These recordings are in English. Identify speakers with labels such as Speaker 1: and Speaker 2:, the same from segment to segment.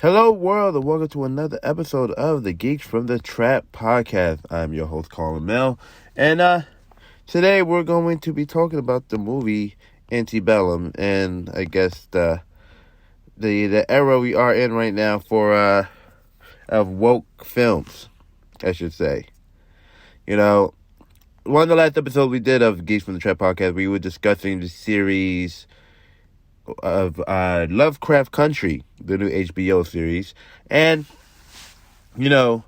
Speaker 1: Hello, world, and welcome to another episode of the Geeks From the Trap podcast. I'm your host, Colin Mel, and today we're going to be talking about the movie Antebellum, and I guess the era we are in right now for of woke films, I should say. You know, one of the last episodes we did of Geeks From the Trap podcast, we were discussing the series of Lovecraft Country, the new HBO series, and I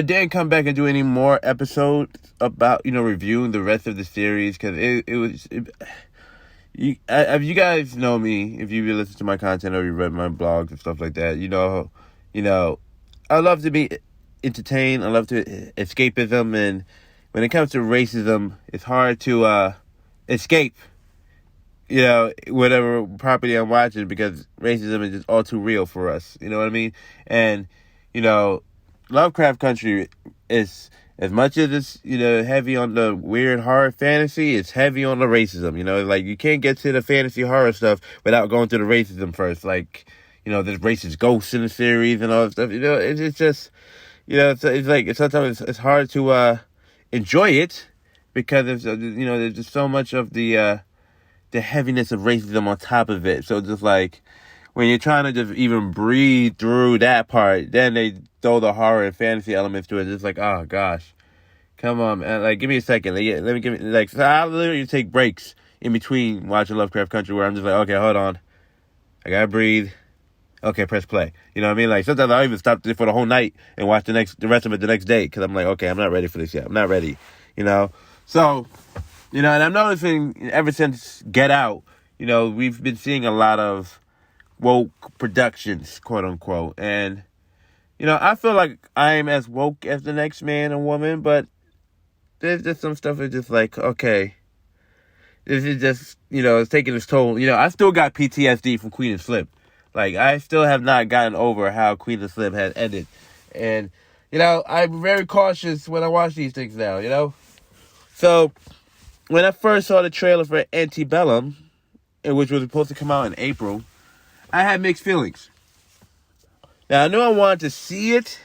Speaker 1: didn't come back and do any more episodes about reviewing the rest of the series because if you guys know me, if you listen to my content or you read my blogs and stuff like that, I love to be entertained. I love to escapism, and when it comes to racism, it's hard to escape whatever property I'm watching because racism is just all too real for us. You know what I mean? And, Lovecraft Country is, as much as it's, heavy on the weird horror fantasy, it's heavy on the racism. Like, you can't get to the fantasy horror stuff without going through the racism first. Like, there's racist ghosts in the series and all that stuff. It's just, it's like, sometimes it's hard to enjoy it because there's just so much of the heaviness of racism on top of it. So just like when you're trying to just even breathe through that part, then they throw the horror and fantasy elements to it. It's like, oh gosh, come on, man. Like, give me a second. So I literally take breaks in between watching Lovecraft Country where I'm just like, okay, hold on, I gotta breathe. Okay, press play. You know what I mean? Like, sometimes I'll even stop for the whole night and watch the rest of it the next day because I'm like, okay, I'm not ready for this yet. I'm not ready. So. And I'm noticing ever since Get Out, we've been seeing a lot of woke productions, quote unquote. And, I feel like I am as woke as the next man or woman, but there's just some stuff that's just like, okay, this is just, it's taking its toll. I still got PTSD from Queen and Slim. Like, I still have not gotten over how Queen and Slim has ended. And, I'm very cautious when I watch these things now, So, when I first saw the trailer for Antebellum, which was supposed to come out in April, I had mixed feelings. Now, I knew I wanted to see it,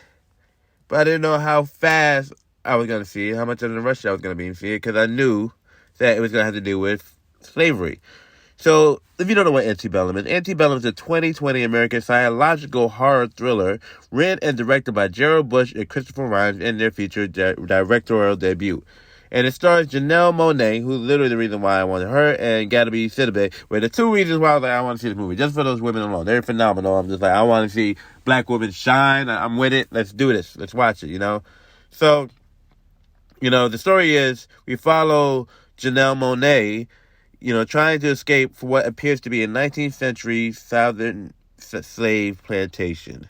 Speaker 1: but I didn't know how fast I was going to see it, how much of a rush I was going to be in see it, because I knew that it was going to have to do with slavery. So, if you don't know what Antebellum is, Antebellum is a 2020 American psychological horror thriller written and directed by Gerard and Christopher Renz in their feature directorial debut. And it stars Janelle Monáe, who's literally the reason why I wanted her, and Gabourey Sidibe, were the two reasons why I was like, I want to see this movie. Just for those women alone. They're phenomenal. I'm just like, I want to see black women shine. I'm with it. Let's do this. Let's watch it, So, the story is we follow Janelle Monáe, trying to escape for what appears to be a 19th century Southern slave plantation.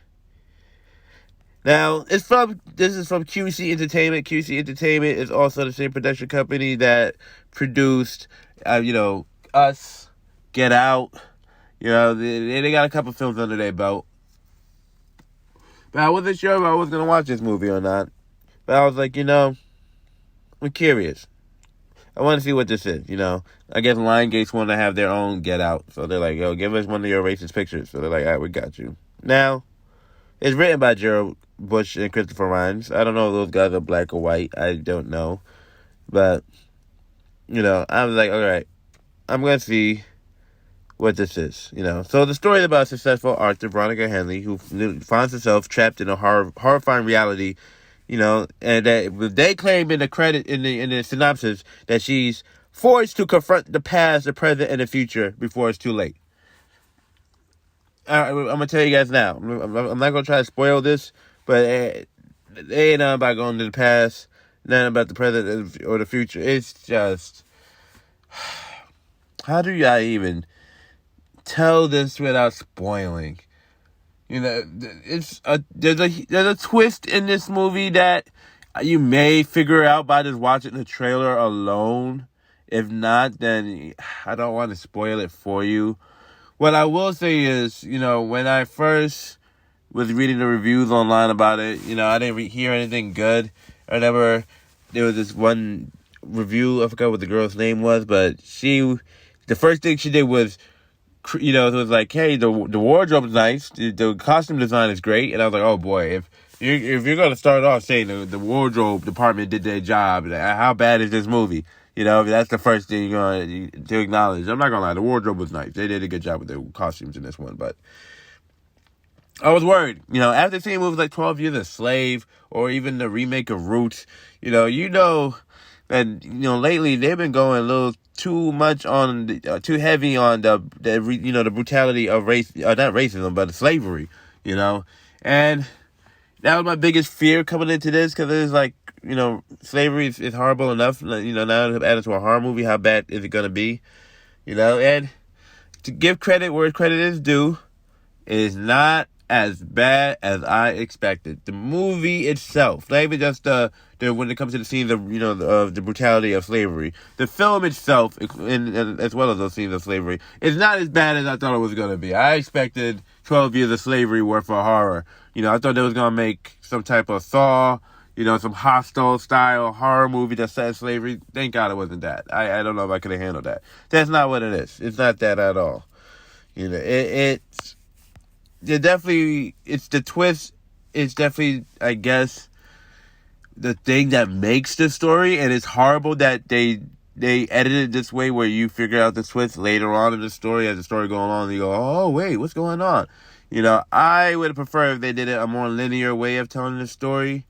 Speaker 1: Now, this is from Kiersey Entertainment. Kiersey Entertainment is also the same production company that produced, Us, Get Out. They got a couple films under their belt. But I wasn't sure if I was going to watch this movie or not. But I was like, I'm curious. I want to see what this is, I guess Lange want to have their own Get Out. So they're like, yo, give us one of your racist pictures. So they're like, all right, we got you. Now, it's written by Gerard and Christopher Renz. I don't know if those guys are black or white. I don't know. But, I was like, all right, I'm going to see what this is, So the story is about a successful author, Veronica Henley, who finds herself trapped in a horrifying reality, and that they claim in the credit, in the synopsis, that she's forced to confront the past, the present, and the future before it's too late. I'm going to tell you guys now. I'm not going to try to spoil this, but it ain't nothing about going to the past, nothing about the present or the future. It's just, how do I even tell this without spoiling? There's a twist in this movie that you may figure out by just watching the trailer alone. If not, then I don't want to spoil it for you. What I will say is, when I first was reading the reviews online about it, I didn't hear anything good. There was this one review, I forgot what the girl's name was, but the first thing she did was it was like, hey, the wardrobe is nice, the costume design is great, and I was like, oh boy, if you're gonna start off saying the wardrobe department did their job, how bad is this movie? That's the first thing you're going to acknowledge. I'm not gonna lie, the wardrobe was nice. They did a good job with their costumes in this one, but I was worried. After seeing movies like 12 Years a Slave or even the remake of Roots, that lately they've been going a little too much on too heavy on the brutality of race, not racism, but slavery. And that was my biggest fear coming into this, because it's like, slavery is horrible enough. Now to add it to a horror movie, how bad is it gonna be? And to give credit where credit is due, it is not as bad as I expected. The movie itself, not even just when it comes to the scenes of the brutality of slavery, the film itself, and as well as those scenes of slavery, is not as bad as I thought it was going to be. I expected 12 Years of Slavery worth of horror. I thought they was going to make some type of Saw, some Hostel style horror movie that set in slavery. Thank God it wasn't that. I don't know if I could have handled that. That's not what it is. It's not that at all. It's the twist. It's definitely, I guess, the thing that makes the story, and it's horrible that they edited it this way, where you figure out the twist later on in the story as the story goes on, and you go, oh wait, what's going on? I would prefer if they did it a more linear way of telling the story.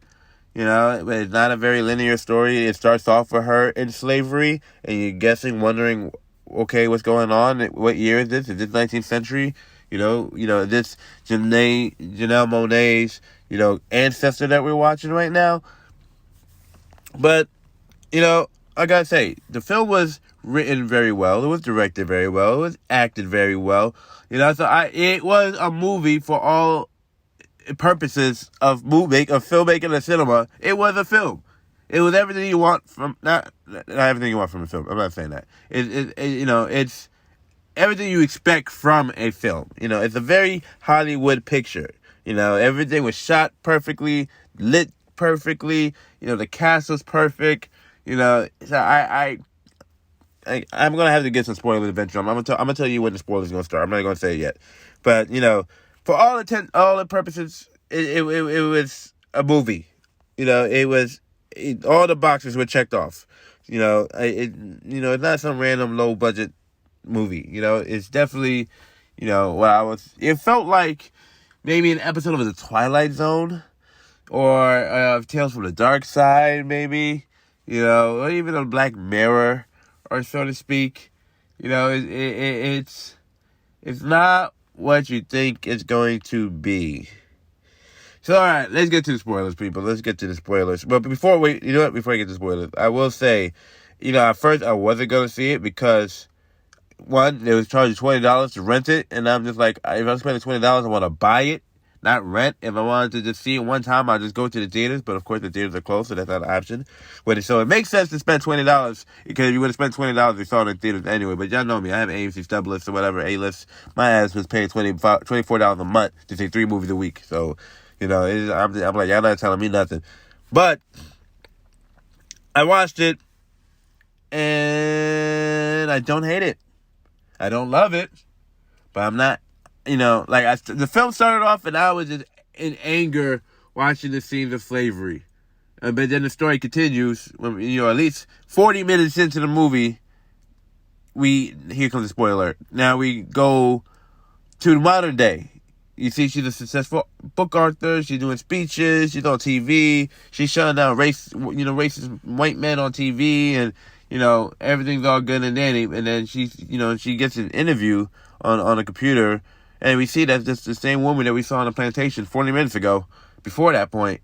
Speaker 1: But it's not a very linear story. It starts off with her in slavery, and you're guessing, wondering, okay, what's going on? What year is this? Is this 19th century? This Janelle Monáe's, ancestor that we're watching right now. But, I gotta say, the film was written very well. It was directed very well. It was acted very well. It was a movie for all purposes of filmmaking and cinema. It was a film. It was everything you want from, not everything you want from a film. I'm not saying that. It's everything you expect from a film. It's a very Hollywood picture. Everything was shot perfectly, lit perfectly. The cast was perfect. So I'm gonna have to get some spoilers eventually. I'm gonna tell you when the spoilers are gonna start. I'm not gonna say it yet, but for all the purposes, it was a movie. All the boxes were checked off. It's not some random low budget movie. It's definitely, it felt like maybe an episode of The Twilight Zone, or Tales from the Dark Side, maybe, or even a Black Mirror, or so to speak. It's not what you think it's going to be. So, all right, let's get to the spoilers, people. Let's get to the spoilers. But before I get to spoilers, I will say, at first I wasn't going to see it because, one, they was charging $20 to rent it, and I'm just like, if I'm spending $20, I want to buy it, not rent. If I wanted to just see it one time, I'll just go to the theaters, but of course the theaters are closed, so that's not an option. So it makes sense to spend $20, because if you would have spent $20, you saw it in theaters anyway. But y'all know me, I have AMC stub lists or whatever, A-lists. My ass was paying $24 a month to see 3 movies a week, so, I'm like, y'all not telling me nothing. But I watched it, and I don't hate it. I don't love it, but I'm not, the film started off and I was just in anger watching the scenes of slavery. But then the story continues, when, at least 40 minutes into the movie, here comes the spoiler. Now we go to modern day. You see, she's a successful book author. She's doing speeches. She's on TV. She's shutting down racist white men on TV, and everything's all good and dandy. And then she gets an interview on a computer, and we see that that's the same woman that we saw on the plantation 40 minutes ago. Before that point,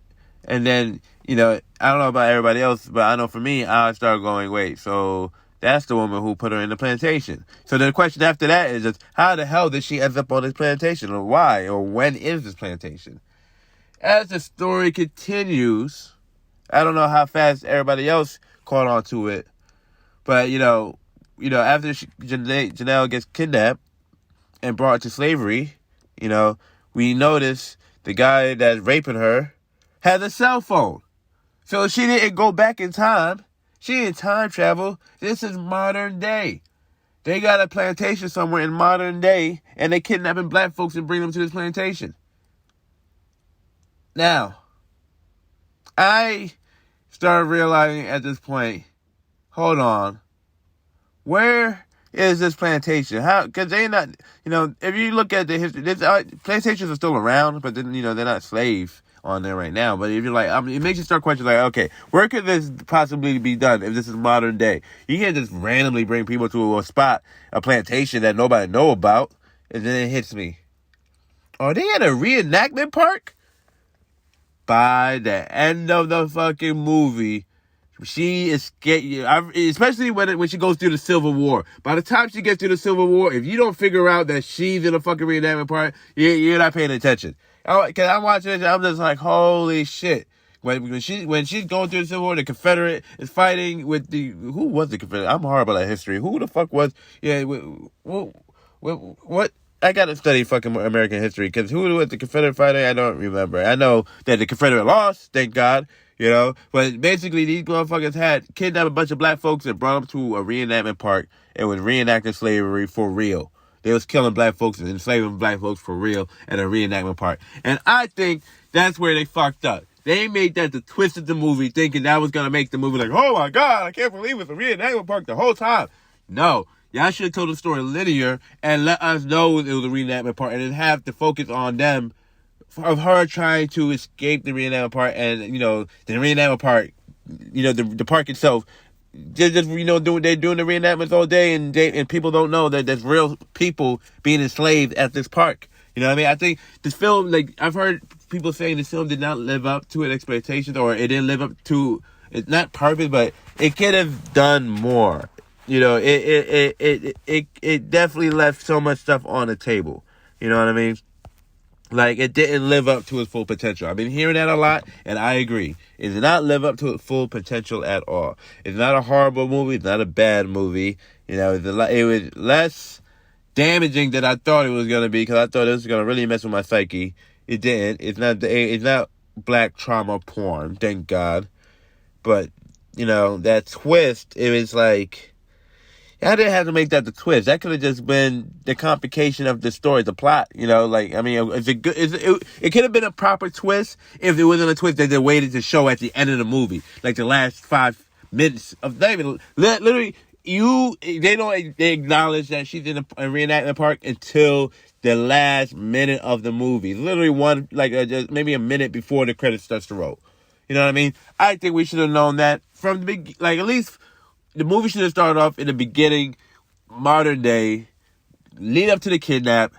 Speaker 1: and then I don't know about everybody else, but I know for me, I started going, wait, so that's the woman who put her in the plantation. So the question after that is just, how the hell did she end up on this plantation? Or why? Or when is this plantation? As the story continues, I don't know how fast everybody else caught on to it. But, after Janelle gets kidnapped and brought to slavery, we notice the guy that's raping her has a cell phone. So she didn't go back in time. She didn't time travel. This is modern day. They got a plantation somewhere in modern day, and they kidnapping black folks and bring them to this plantation. Now, I started realizing at this point, hold on, where is this plantation? How? Because they're not, if you look at the history, plantations are still around, but then, they're not slaves on there right now. But if you're like, it makes you start questioning, like, okay, where could this possibly be done if this is modern day? You can't just randomly bring people to a spot, a plantation that nobody know about, and then it hits me. Are they at a reenactment park? By the end of the fucking movie, she escaped, especially when she goes through the Civil War. By the time she gets through the Civil War, if you don't figure out that she's in a fucking reenactment part, you're not paying attention. Cause I'm watching it, I'm just like, holy shit. When she's going through the Civil War, the Confederate is fighting with who was the Confederate? I'm horrible at history. Who the fuck was, what? I gotta study fucking American history, because who was the Confederate fighting? I don't remember. I know that the Confederate lost, thank God. But basically these motherfuckers had kidnapped a bunch of black folks and brought them to a reenactment park and was reenacting slavery for real. They was killing black folks and enslaving black folks for real at a reenactment park. And I think that's where they fucked up. They made that the twist of the movie, thinking that was gonna make the movie like, oh my God, I can't believe it's a reenactment park the whole time. No. Y'all should have told the story linear and let us know it was a reenactment park, and then have to focus on them, of her trying to escape the reenactment part, and the reenactment part, the park itself, they're just they're doing the reenactments all day, and people don't know that there's real people being enslaved at this park. You know what I mean? I think this film, like, I've heard people saying this film did not live up to its expectations, or it didn't live up to, it's not perfect, but it could have done more. It definitely left so much stuff on the table. You know what I mean? Like, it didn't live up to its full potential. I've been hearing that a lot, and I agree. It did not live up to its full potential at all. It's not a horrible movie. It's not a bad movie. It was less damaging than I thought it was going to be, because I thought it was going to really mess with my psyche. It didn't. It's not black trauma porn, thank God. But, that twist, it was like, I didn't have to make that the twist. That could have just been the complication of the story, the plot. It could have been a proper twist if it wasn't a twist that they waited to show at the end of the movie, like the last 5 minutes of literally. They acknowledge that she's in a reenactment park until the last minute of the movie. Literally just maybe a minute before the credits starts to roll. You know what I mean? I think we should have known that from the beginning. Like, at least the movie should have started off in the beginning, modern day, lead up to the kidnap,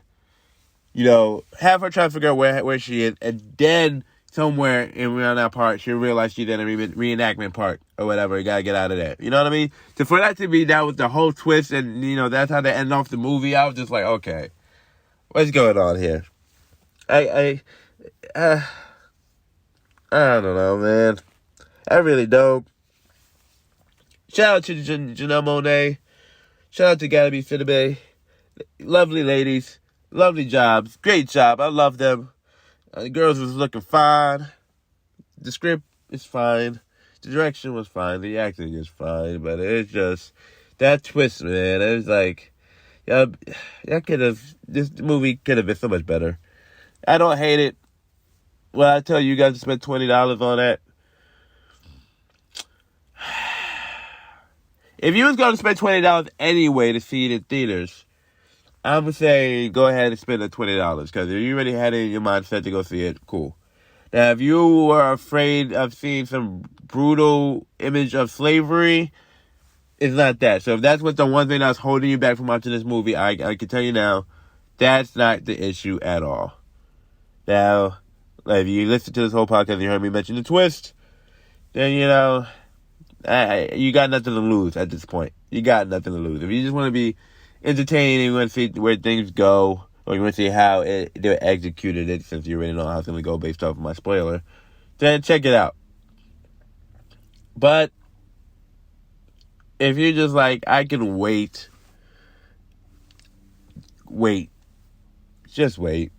Speaker 1: have her try to figure out where she is, and then somewhere around that part, she'll realize she's in a reenactment park or whatever. You gotta get out of there. You know what I mean? So for that to be, that was the whole twist, and, that's how they end off the movie, I was just like, okay, what's going on here? I don't know, man. I really don't. Shout out to Janelle Monáe. Shout out to Gabourey Sidibe. Lovely ladies. Lovely jobs. Great job. I love them. The girls was looking fine. The script is fine. The direction was fine. The acting is fine. But it's just that twist, man. It was like, this movie could have been so much better. I don't hate it. Well, I tell you guys to spend $20 on that. If you was going to spend $20 anyway to see it in theaters, I would say go ahead and spend the $20. Because if you already had it in your mindset to go see it, cool. Now, if you were afraid of seeing some brutal image of slavery, it's not that. So if that's what the one thing that's holding you back from watching this movie, I can tell you now, that's not the issue at all. Now, if you listen to this whole podcast and you heard me mention the twist, then, you got nothing to lose at this point. You got nothing to lose. If you just want to be entertained and you want to see where things go, or you want to see how they executed it, since you already know how it's going to go based off of my spoiler, then check it out. But if you're just like, I can wait. Just wait.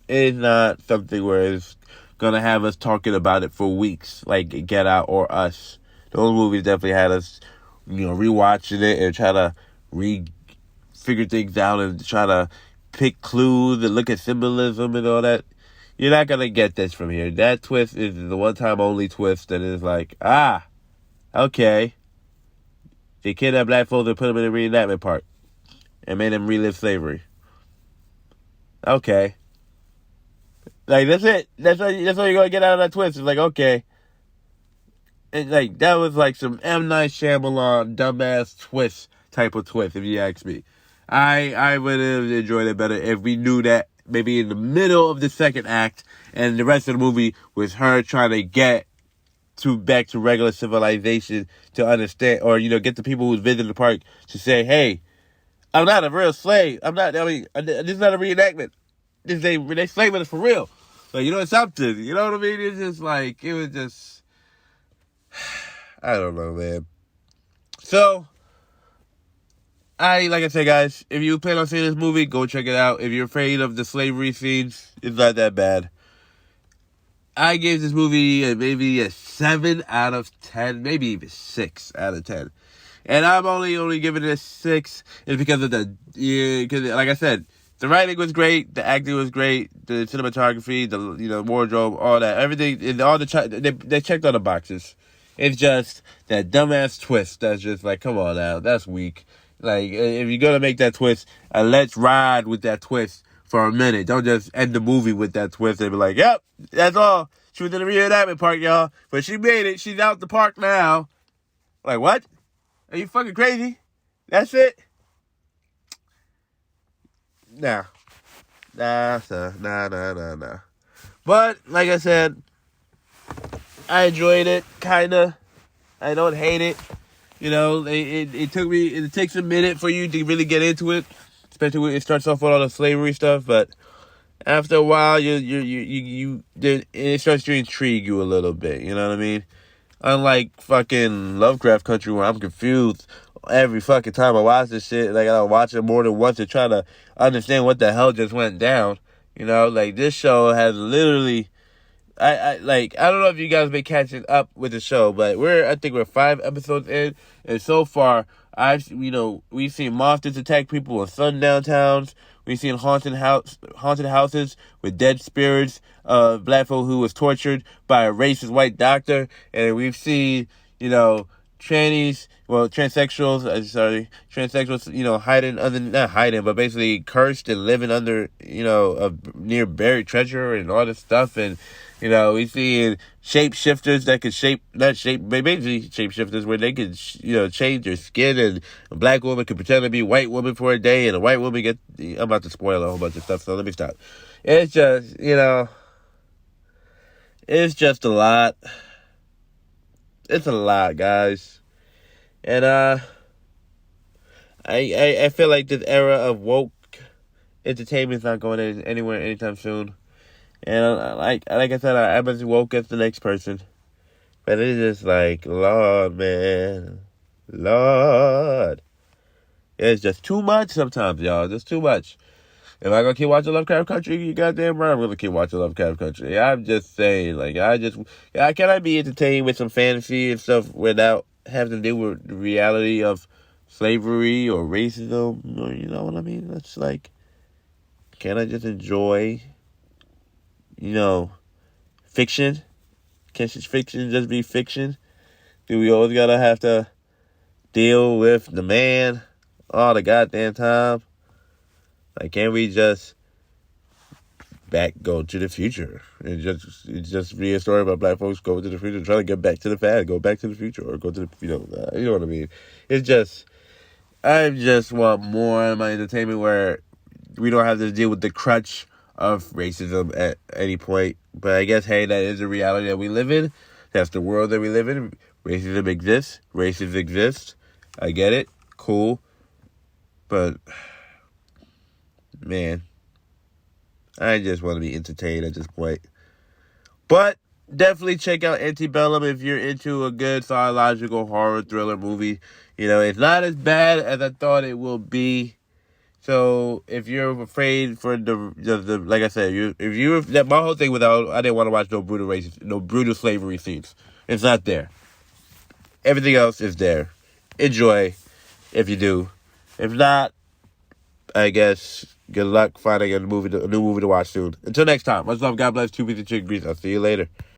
Speaker 1: It's not something where it's going to have us talking about it for weeks, like Get Out or Us. Those movies definitely had us, rewatching it and try to figure things out and try to pick clues and look at symbolism and all that. You're not going to get this from here. That twist is the one-time only twist that is like, okay. They kidnapped black folks and put them in a reenactment park and made them relive slavery. Okay. Like, that's it. That's all you're going to get out of that twist. It's like, okay. And, like, that was like some M. Night Shyamalan dumbass twist type of twist, if you ask me. I would have enjoyed it better if we knew that maybe in the middle of the second act and the rest of the movie was her trying to get back to regular civilization to understand, or, get the people who's visiting the park to say, hey, I'm not a real slave. This is not a reenactment. They slaving us for real. Like, it's something. You know what I mean? It's just like, it was just, I don't know, man. So, like I said, guys, if you plan on seeing this movie, go check it out. If you're afraid of the slavery scenes, it's not that bad. I gave this movie maybe a 7 out of 10, maybe even 6 out of 10. And I'm only giving it a 6 is because of because like I said, the writing was great, the acting was great, the cinematography, the wardrobe, all that, everything, and all they checked all the boxes. It's just that dumbass twist that's just like, come on now, that's weak. Like, if you're gonna make that twist, let's ride with that twist for a minute. Don't just end the movie with that twist and be like, yep, that's all. She was in the reenactment park, y'all. But she made it. She's out the park now. Like, what? Are you fucking crazy? That's it? Nah. Nah, sir. Nah. But, like I said, I enjoyed it, kinda. I don't hate it. It takes a minute for you to really get into it. Especially when it starts off with all the slavery stuff, but after a while, it starts to intrigue you a little bit. You know what I mean? Unlike fucking Lovecraft Country, where I'm confused every fucking time I watch this shit. Like, I gotta watch it more than once to try to understand what the hell just went down. Like, this show has literally, I don't know if you guys been catching up with the show, but I think we're 5 episodes in, and so far, we've seen monsters attack people in sundown towns. We've seen haunted houses with dead spirits, black folk who was tortured by a racist white doctor, and we've seen, transsexuals, hiding under, not hiding, but basically cursed and living under, near buried treasure and all this stuff, and we see shapeshifters that could basically shapeshifters where they could, change their skin, and a black woman could pretend to be a white woman for a day, and a white woman I'm about to spoil a whole bunch of stuff, so let me stop. It's just, it's just a lot. It's a lot, guys. And, I feel like this era of woke entertainment's not going anywhere anytime soon. And like I said, I'm as woke as the next person. But it's just like, Lord, man. Lord. It's just too much sometimes, y'all. Just too much. Am I going to keep watching Lovecraft Country? You goddamn right I'm going to keep watching Lovecraft Country. I'm just saying, can I be entertained with some fantasy and stuff without having to deal with the reality of slavery or racism? Or, you know what I mean? It's like, can I just enjoy fiction? Can fiction just be fiction? Do we always gotta have to deal with the man all the goddamn time? Like, can't we just go to the future and just be a story about black folks going to the future, trying to get back to the past, go back to the future, or go to the, you know what I mean? It's just, I just want more of my entertainment where we don't have to deal with the crutch of racism at any point. But I guess, hey, that is the reality that we live in. That's the world that we live in. Racism exists. Racism exists. I get it. Cool. But, man, I just want to be entertained at this point. But definitely check out Antebellum if you're into a good psychological horror thriller movie. It's not as bad as I thought it will be. So if you're afraid for the like I said, my whole thing I didn't want to watch no brutal slavery scenes. It's not there. Everything else is there. Enjoy if you do. If not, I guess good luck finding a new movie to watch soon. Until next time, much love, God bless, 2 Beats and Chick Breeze. I'll see you later.